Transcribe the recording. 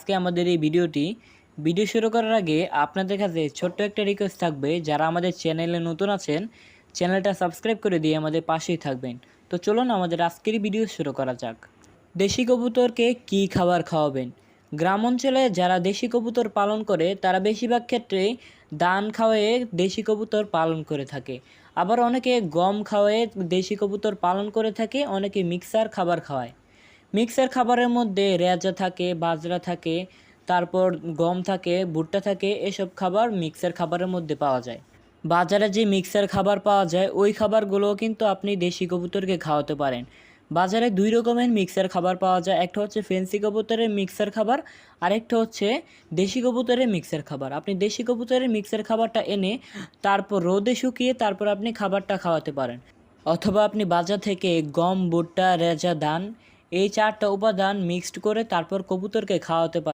আজকে আমাদের এই ভিডিও শুরু করার আগে আপনাদের কাছে ছোট্ট একটা রিকোয়েস্ট থাকবে, যারা আমাদের চ্যানেলে নতুন আছেন চ্যানেলটা সাবস্ক্রাইব করে দিয়ে আমাদের পাশেই থাকবেন। তো চলুন আমাদের আজকের ভিডিও শুরু করা যাক। দেশি কবুতরকে কী খাবার খাওয়াবেন? গ্রাম অঞ্চলে যারা দেশি কবুতর পালন করে তারা বেশিরভাগ ক্ষেত্রেই ধান খাওয়ায়ে দেশি কবুতর পালন করে থাকে। আবার অনেকে গম খাওয়ায়ে দেশি কবুতর পালন করে থাকে, অনেকে মিক্সার খাবার খাওয়ায়। মিক্সার খাবারের মধ্যে রেজা থাকে, বাজরা থাকে, তারপর গম থাকে, ভুট্টা থাকে, এসব খাবার মিক্সার খাবারের মধ্যে পাওয়া যায়। বাজারে যে মিক্সার খাবার পাওয়া যায় ওই খাবারগুলোও কিন্তু আপনি দেশি কবুতরকে খাওয়াতে পারেন। বাজারে 2 রকমের মিক্সার খাবার পাওয়া যায়, একটা হচ্ছে ফেন্সি কবুতরের মিক্সার খাবার, আরেকটা হচ্ছে দেশি কবুতরের মিক্সার খাবার। আপনি দেশি কবুতরের মিক্সার খাবারটা এনে তারপর রোদে শুকিয়ে তারপর আপনি খাবারটা খাওয়াতে পারেন। অথবা আপনি বাজার থেকে গম, ভুট্টা, রেজা, ধান এই 4টা উপাদান মিক্সড করে তারপর কবুতরকে খাওয়াতে পারেন।